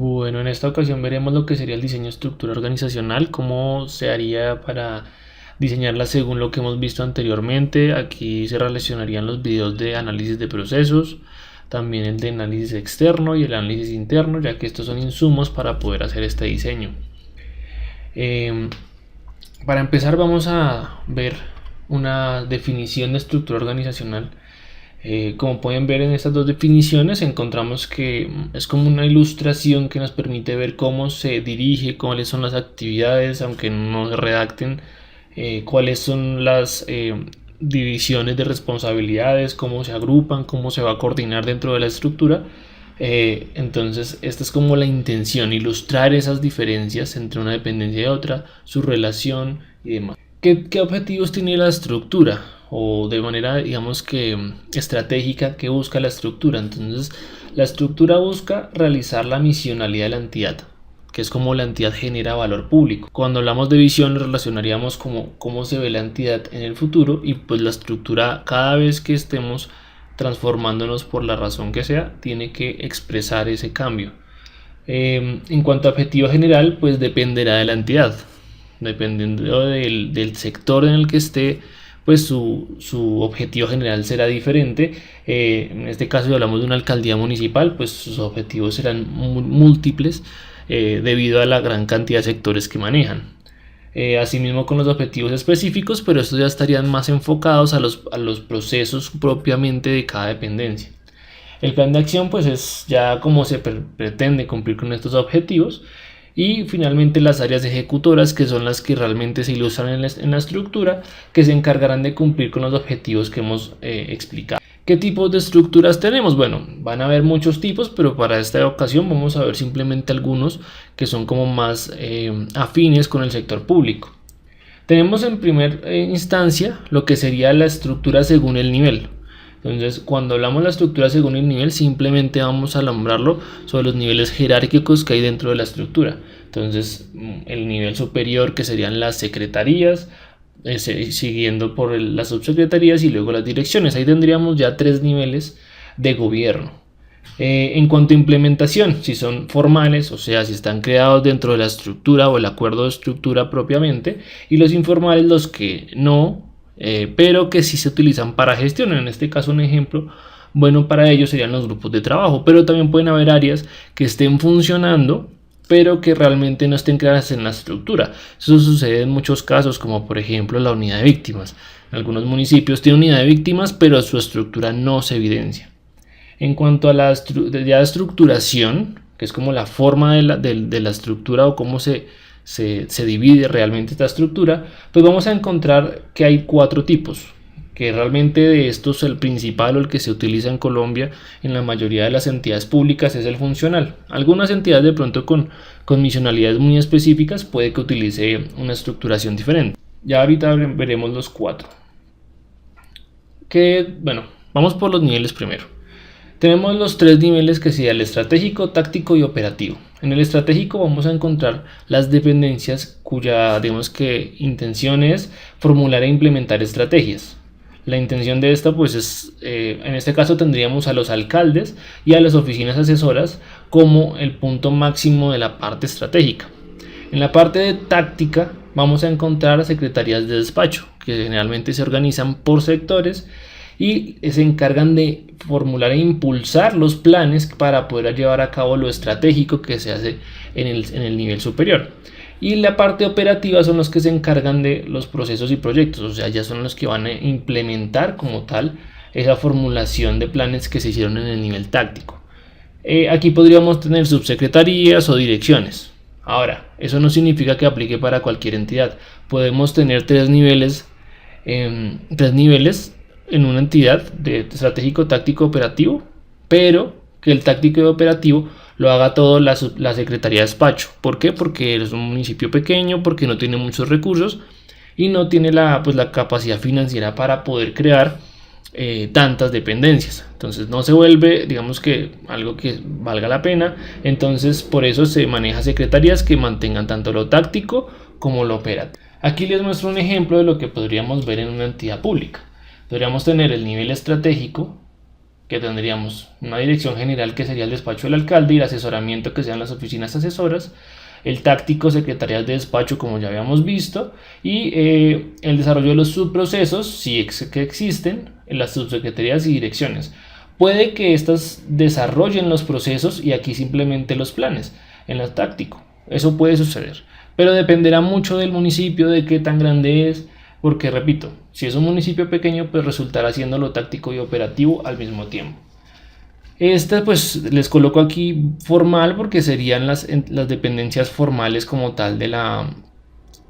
Bueno, en esta ocasión veremos lo que sería el diseño de estructura organizacional, cómo se haría para diseñarla según lo que hemos visto anteriormente. Aquí se relacionarían los videos de análisis de procesos, también el de análisis externo y el análisis interno, ya que estos son insumos para poder hacer este diseño. Eh, para empezar vamos a ver una definición de estructura organizacional. Como pueden ver en estas dos definiciones encontramos que es como una ilustración que nos permite ver cómo se dirige, cuáles son las actividades, aunque no se redacten, cuáles son las divisiones de responsabilidades, cómo se agrupan, cómo se va a coordinar dentro de la estructura. Entonces esta es como la intención, ilustrar esas diferencias entre una dependencia y otra, su relación y demás. ¿Qué objetivos tiene la estructura? O de manera, digamos que estratégica, que busca la estructura. Entonces, la estructura busca realizar la misionalidad de la entidad, que es como la entidad genera valor público. Cuando hablamos de visión, relacionaríamos como cómo se ve la entidad en el futuro, y pues la estructura, cada vez que estemos transformándonos por la razón que sea, tiene que expresar ese cambio. En cuanto a objetivo general, pues dependerá de la entidad, dependiendo del sector en el que esté, pues su objetivo general será diferente. En este caso, si hablamos de una alcaldía municipal, pues sus objetivos serán múltiples debido a la gran cantidad de sectores que manejan. Asimismo con los objetivos específicos, pero estos ya estarían más enfocados a los procesos propiamente de cada dependencia. El plan de acción pues es ya cómo se pretende cumplir con estos objetivos, y finalmente las áreas ejecutoras, que son las que realmente se ilustran en la estructura, que se encargarán de cumplir con los objetivos que hemos explicado. ¿Qué tipos de estructuras tenemos? Bueno, van a haber muchos tipos, pero para esta ocasión vamos a ver simplemente algunos que son como más afines con el sector público. Tenemos en primera instancia lo que sería la estructura según el nivel. Entonces, cuando hablamos de la estructura según el nivel, simplemente vamos a nombrarlo sobre los niveles jerárquicos que hay dentro de la estructura. Entonces, el nivel superior, que serían las secretarías, siguiendo por las subsecretarías y luego las direcciones. Ahí tendríamos ya 3 niveles de gobierno. En cuanto a implementación, si son formales, o sea, si están creados dentro de la estructura o el acuerdo de estructura propiamente, y los informales, los que no, pero que sí se utilizan para gestión. En este caso, un ejemplo bueno para ellos serían los grupos de trabajo, pero también pueden haber áreas que estén funcionando pero que realmente no estén creadas en la estructura. Eso sucede en muchos casos, como por ejemplo la unidad de víctimas. En algunos municipios tienen unidad de víctimas, pero su estructura no se evidencia. En cuanto a la estructuración, que es como la forma de la estructura o cómo se divide realmente esta estructura, pues vamos a encontrar que hay 4 tipos, que realmente de estos el principal o el que se utiliza en Colombia en la mayoría de las entidades públicas es el funcional. Algunas entidades de pronto con misionalidades muy específicas puede que utilice una estructuración diferente. Ya ahorita veremos los 4. Bueno, vamos por los niveles primero. Tenemos los 3 niveles, que sería el estratégico, táctico y operativo. En el estratégico vamos a encontrar las dependencias cuya, digamos que, intención es formular e implementar estrategias. La intención de esta pues es, en este caso tendríamos a los alcaldes y a las oficinas asesoras como el punto máximo de la parte estratégica. En la parte de táctica vamos a encontrar secretarías de despacho, que generalmente se organizan por sectores y se encargan de formular e impulsar los planes para poder llevar a cabo lo estratégico que se hace en el nivel superior. Y la parte operativa son los que se encargan de los procesos y proyectos, o sea, ya son los que van a implementar como tal esa formulación de planes que se hicieron en el nivel táctico. Aquí podríamos tener subsecretarías o direcciones. Ahora, eso no significa que aplique para cualquier entidad. Podemos tener 3 niveles, 3 niveles en una entidad de estratégico, táctico, operativo, pero que el táctico y operativo lo haga todo la Secretaría de Despacho. ¿Por qué? Porque es un municipio pequeño, porque no tiene muchos recursos y no tiene la capacidad financiera para poder crear tantas dependencias. Entonces no se vuelve, digamos que, algo que valga la pena. Entonces por eso se maneja secretarías que mantengan tanto lo táctico como lo operativo. Aquí les muestro un ejemplo de lo que podríamos ver en una entidad pública. Podríamos tener el nivel estratégico, que tendríamos una dirección general que sería el despacho del alcalde y el asesoramiento que sean las oficinas asesoras, el táctico, secretarias de despacho como ya habíamos visto, y el desarrollo de los subprocesos, si es que existen, en las subsecretarías y direcciones. Puede que estas desarrollen los procesos y aquí simplemente los planes en el táctico. Eso puede suceder, pero dependerá mucho del municipio, de qué tan grande es, porque repito, si es un municipio pequeño, pues resultará siendo lo táctico y operativo al mismo tiempo. Esta pues les coloco aquí formal porque serían las dependencias formales como tal de la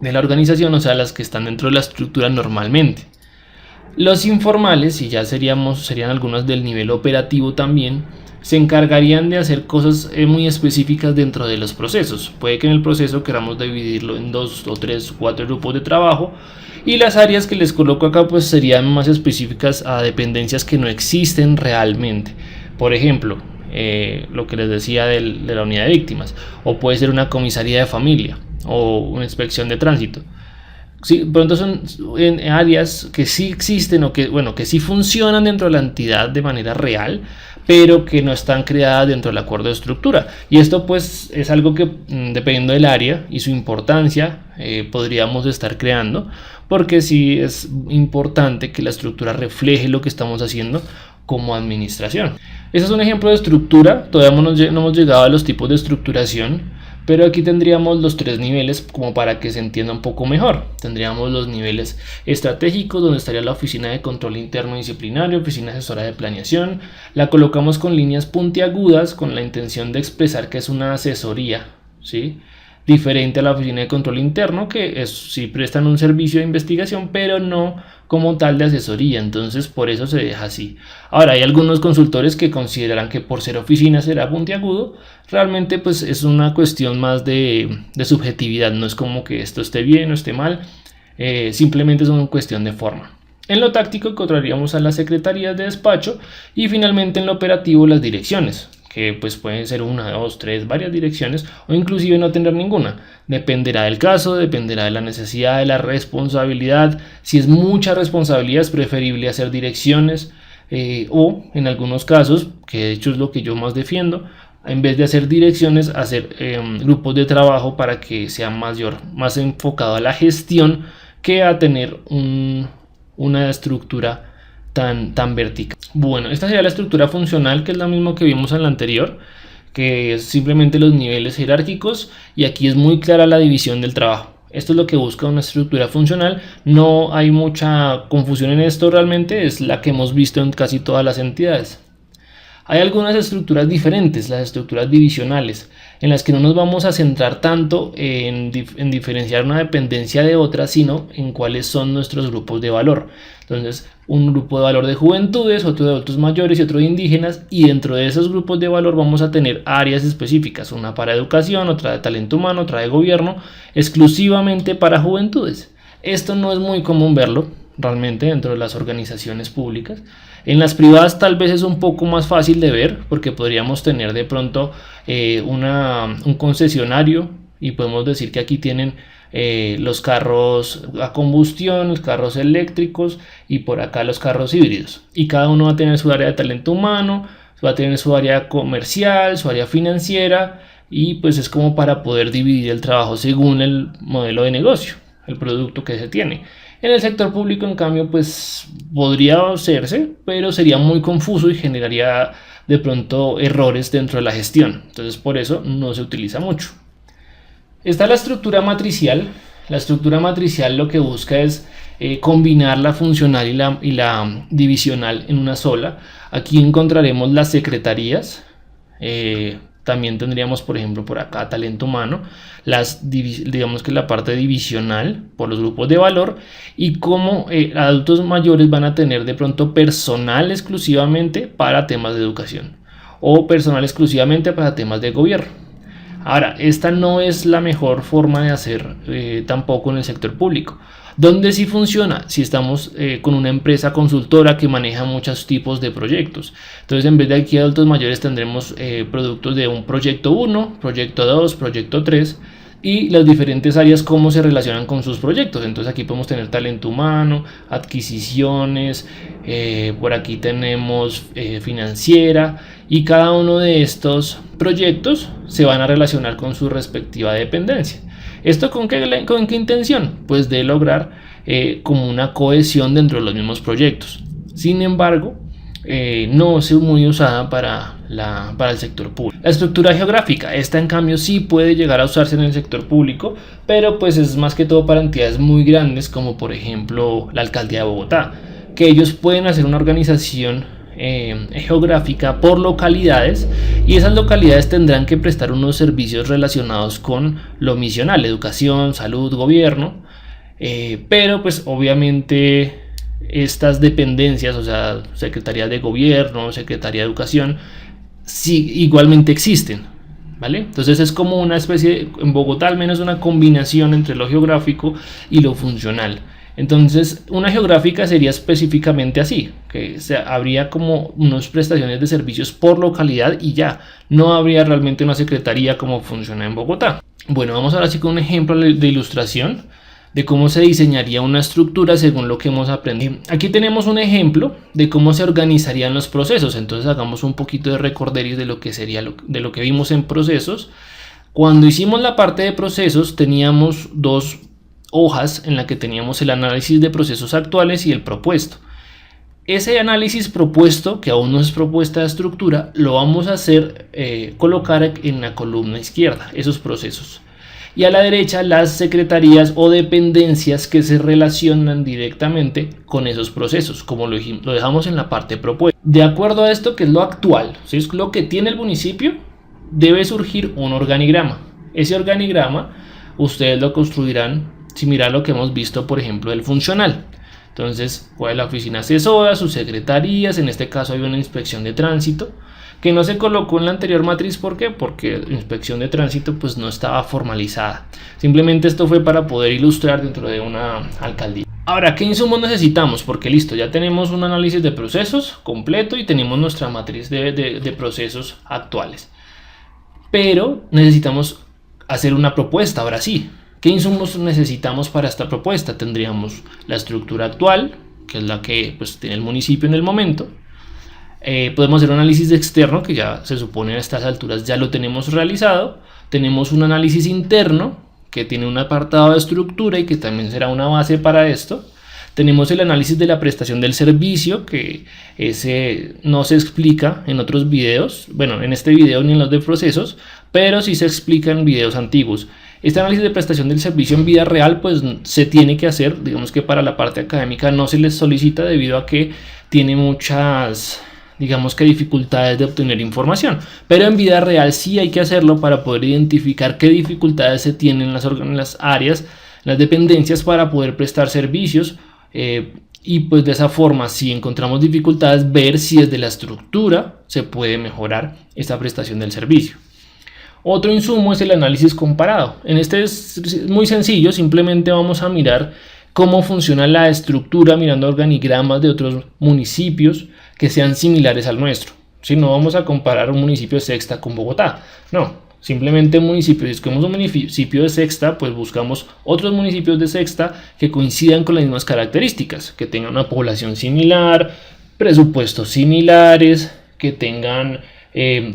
organización, o sea, las que están dentro de la estructura normalmente. Los informales, y ya serían algunas del nivel operativo también, se encargarían de hacer cosas muy específicas dentro de los procesos. Puede que en el proceso queramos dividirlo en 2 o 3 o 4 grupos de trabajo, y las áreas que les coloco acá pues serían más específicas a dependencias que no existen realmente. Por ejemplo, lo que les decía de la unidad de víctimas, o puede ser una comisaría de familia o una inspección de tránsito. Sí, pronto son áreas que sí existen o que sí funcionan dentro de la entidad de manera real, pero que no están creadas dentro del acuerdo de estructura. Y esto pues es algo que dependiendo del área y su importancia podríamos estar creando, porque sí es importante que la estructura refleje lo que estamos haciendo como administración. Ese es un ejemplo de estructura. Todavía no hemos llegado a los tipos de estructuración, pero aquí tendríamos los 3 niveles como para que se entienda un poco mejor. Tendríamos los niveles estratégicos, donde estaría la oficina de control interno disciplinario, oficina asesora de planeación. La colocamos con líneas puntiagudas con la intención de expresar que es una asesoría, ¿sí? Diferente a la oficina de control interno, que sí prestan un servicio de investigación, pero no como tal de asesoría. Entonces por eso se deja así. Ahora hay algunos consultores que consideran que por ser oficina será puntiagudo. Realmente pues es una cuestión más de subjetividad, no es como que esto esté bien o esté mal, simplemente es una cuestión de forma. En lo táctico encontraríamos a las secretarías de despacho y finalmente en lo operativo las direcciones, que pues pueden ser 1, 2, 3, varias direcciones o inclusive no tener ninguna. Dependerá del caso, dependerá de la necesidad, de la responsabilidad. Si es mucha responsabilidad es preferible hacer direcciones o en algunos casos, que de hecho es lo que yo más defiendo, en vez de hacer direcciones, hacer grupos de trabajo para que sea más enfocado a la gestión que a tener una estructura tan vertical. Bueno, esta sería la estructura funcional, que es la misma que vimos en la anterior, que es simplemente los niveles jerárquicos, y aquí es muy clara la división del trabajo. Esto es lo que busca una estructura funcional. No hay mucha confusión en esto, realmente es la que hemos visto en casi todas las entidades. Hay algunas estructuras diferentes, las estructuras divisionales, en las que no nos vamos a centrar tanto en diferenciar una dependencia de otra, sino en cuáles son nuestros grupos de valor. Entonces, un grupo de valor de juventudes, otro de adultos mayores y otro de indígenas, y dentro de esos grupos de valor vamos a tener áreas específicas, una para educación, otra de talento humano, otra de gobierno, exclusivamente para juventudes. Esto no es muy común verlo realmente dentro de las organizaciones públicas. En las privadas tal vez es un poco más fácil de ver, porque podríamos tener de pronto un concesionario y podemos decir que aquí tienen los carros a combustión, los carros eléctricos y por acá los carros híbridos, y cada uno va a tener su área de talento humano, va a tener su área comercial, su área financiera, y pues es como para poder dividir el trabajo según el modelo de negocio, el producto que se tiene. En el sector público, en cambio, pues podría hacerse, pero sería muy confuso y generaría de pronto errores dentro de la gestión. Entonces, por eso no se utiliza mucho. Está la estructura matricial. La estructura matricial lo que busca es combinar la funcional y la divisional en una sola. Aquí encontraremos las secretarías. También tendríamos, por ejemplo, por acá talento humano, digamos que la parte divisional por los grupos de valor, y como adultos mayores van a tener de pronto personal exclusivamente para temas de educación o personal exclusivamente para temas de gobierno. Ahora, esta no es la mejor forma de hacer tampoco en el sector público. ¿Dónde sí funciona? Si estamos con una empresa consultora que maneja muchos tipos de proyectos. Entonces, en vez de aquí adultos mayores tendremos productos de un proyecto 1, proyecto 2, proyecto 3, y las diferentes áreas cómo se relacionan con sus proyectos. Entonces aquí podemos tener talento humano, adquisiciones, por aquí tenemos financiera, y cada uno de estos proyectos se van a relacionar con su respectiva dependencia. ¿Esto con qué intención? Pues de lograr como una cohesión dentro de los mismos proyectos. Sin embargo, no es muy usada para el sector público. La estructura geográfica, esta en cambio sí puede llegar a usarse en el sector público, pero pues es más que todo para entidades muy grandes, como por ejemplo la Alcaldía de Bogotá, que ellos pueden hacer una organización geográfica por localidades, y esas localidades tendrán que prestar unos servicios relacionados con lo misional, educación, salud, gobierno, pero pues obviamente estas dependencias, o sea, Secretaría de Gobierno, Secretaría de Educación, sí, igualmente existen, ¿vale? Entonces es como una especie, en Bogotá al menos, una combinación entre lo geográfico y lo funcional. Entonces una geográfica sería específicamente así, que habría como unas prestaciones de servicios por localidad y ya, no habría realmente una secretaría como funciona en Bogotá. Bueno, vamos ahora sí con un ejemplo de ilustración de cómo se diseñaría una estructura según lo que hemos aprendido. Aquí tenemos un ejemplo de cómo se organizarían los procesos. Entonces hagamos un poquito de recorderis de lo que sería de lo que vimos en procesos. Cuando hicimos la parte de procesos teníamos dos hojas en la que teníamos el análisis de procesos actuales y el propuesto. Ese análisis propuesto, que aún no es propuesta de estructura, lo vamos a hacer colocar en la columna izquierda, esos procesos. Y a la derecha las secretarías o dependencias que se relacionan directamente con esos procesos, como lo dejamos en la parte propuesta. De acuerdo a esto, que es lo actual, si es lo que tiene el municipio, debe surgir un organigrama. Ese organigrama ustedes lo construirán similar a lo que hemos visto, por ejemplo, del funcional. Entonces, ¿cuál es la oficina asesora, sus secretarías? En este caso hay una inspección de tránsito, que no se colocó en la anterior matriz. ¿Por qué? Porque la inspección de tránsito pues no estaba formalizada. Simplemente esto fue para poder ilustrar dentro de una alcaldía. Ahora, ¿qué insumos necesitamos? Porque listo, ya tenemos un análisis de procesos completo y tenemos nuestra matriz de procesos actuales. Pero necesitamos hacer una propuesta, ahora sí. ¿Qué insumos necesitamos para esta propuesta? Tendríamos la estructura actual, que es la que pues tiene el municipio en el momento. Podemos hacer un análisis externo, que ya se supone a estas alturas ya lo tenemos realizado. Tenemos un análisis interno que tiene un apartado de estructura y que también será una base para esto. Tenemos el análisis de la prestación del servicio, que ese no se explica en otros videos, bueno, en este video ni en los de procesos, pero sí se explica en videos antiguos. Este análisis de prestación del servicio en vida real pues se tiene que hacer, digamos que para la parte académica no se les solicita debido a que tiene muchas, digamos que dificultades de obtener información, pero en vida real sí hay que hacerlo para poder identificar qué dificultades se tienen en las áreas, las dependencias, para poder prestar servicios, y pues de esa forma, si encontramos dificultades, ver si desde la estructura se puede mejorar esta prestación del servicio. Otro insumo es el análisis comparado. En este es muy sencillo, simplemente vamos a mirar cómo funciona la estructura mirando organigramas de otros municipios que sean similares al nuestro. Si no vamos a comparar un municipio de Sexta con Bogotá, no, simplemente municipios. Si escogemos un municipio de Sexta, pues buscamos otros municipios de Sexta que coincidan con las mismas características, que tengan una población similar, presupuestos similares, que tengan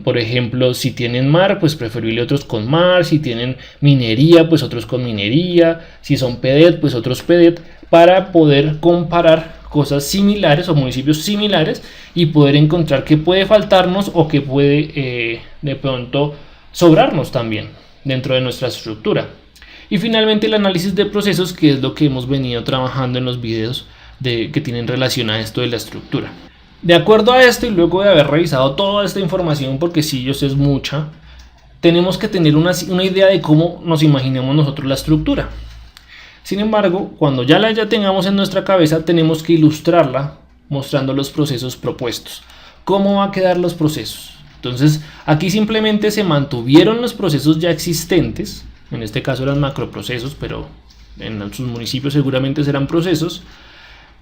por ejemplo, si tienen mar, pues preferible otros con mar. Si tienen minería, pues otros con minería. Si son PEDET, pues otros PEDET, para poder comparar cosas similares o municipios similares y poder encontrar qué puede faltarnos o qué puede de pronto sobrarnos también dentro de nuestra estructura. Y finalmente el análisis de procesos, que es lo que hemos venido trabajando en los videos que tienen relación a esto de la estructura. De acuerdo a esto, y luego de haber revisado toda esta información, porque sí, yo sé es mucha, tenemos que tener una idea de cómo nos imaginemos nosotros la estructura. Sin embargo, cuando ya la tengamos en nuestra cabeza, tenemos que ilustrarla mostrando los procesos propuestos. ¿Cómo va a quedar los procesos? Entonces, aquí simplemente se mantuvieron los procesos ya existentes, en este caso eran macroprocesos, pero en sus municipios seguramente serán procesos.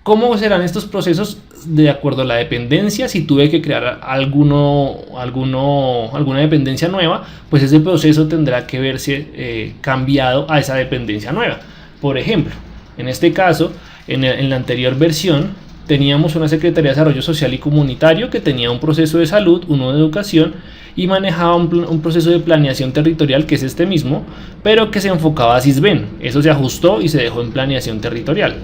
¿Cómo serán estos procesos? De acuerdo a la dependencia, si tuve que crear alguna dependencia nueva, pues ese proceso tendrá que verse cambiado a esa dependencia nueva. Por ejemplo, en este caso, en la anterior versión, teníamos una Secretaría de Desarrollo Social y Comunitario que tenía un proceso de salud, uno de educación, y manejaba un proceso de planeación territorial, que es este mismo, pero que se enfocaba a SISBEN. Eso se ajustó y se dejó en planeación territorial.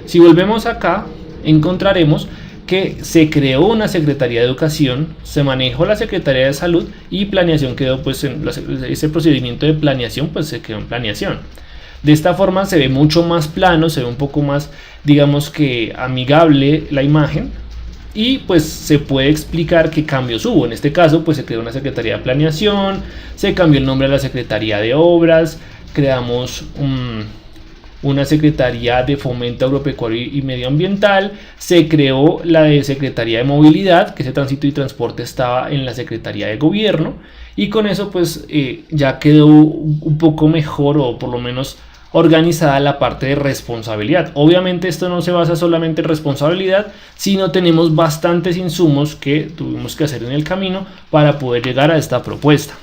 Si volvemos acá, encontraremos que se creó una Secretaría de Educación, se manejó la Secretaría de Salud y planeación quedó, pues ese procedimiento de planeación pues se quedó en planeación. De esta forma se ve mucho más plano, se ve un poco más, digamos que amigable la imagen, y pues se puede explicar qué cambios hubo. En este caso pues se creó una Secretaría de Planeación, se cambió el nombre a la Secretaría de Obras, creamos una Secretaría de Fomento Agropecuario y Medioambiental, se creó la de Secretaría de Movilidad, que ese tránsito y transporte estaba en la Secretaría de Gobierno, y con eso pues ya quedó un poco mejor, o por lo menos organizada, la parte de responsabilidad. Obviamente esto no se basa solamente en responsabilidad, sino tenemos bastantes insumos que tuvimos que hacer en el camino para poder llegar a esta propuesta.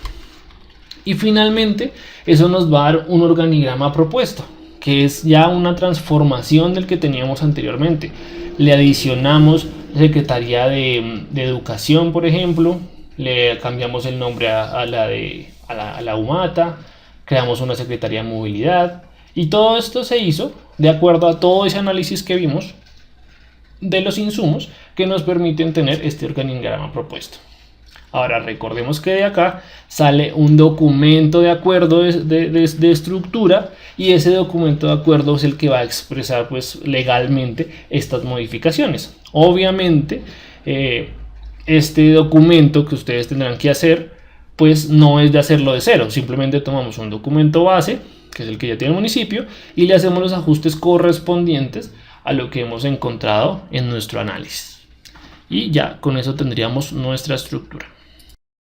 Y finalmente eso nos va a dar un organigrama propuesto, que es ya una transformación del que teníamos anteriormente. Le adicionamos Secretaría de Educación, por ejemplo, le cambiamos el nombre a la UMATA, creamos una Secretaría de Movilidad, y todo esto se hizo de acuerdo a todo ese análisis que vimos de los insumos que nos permiten tener este organigrama propuesto. Ahora recordemos que de acá sale un documento de acuerdo de estructura, y ese documento de acuerdo es el que va a expresar pues legalmente estas modificaciones. Obviamente este documento que ustedes tendrán que hacer pues no es de hacerlo de cero, simplemente tomamos un documento base, que es el que ya tiene el municipio, y le hacemos los ajustes correspondientes a lo que hemos encontrado en nuestro análisis. Y ya con eso tendríamos nuestra estructura.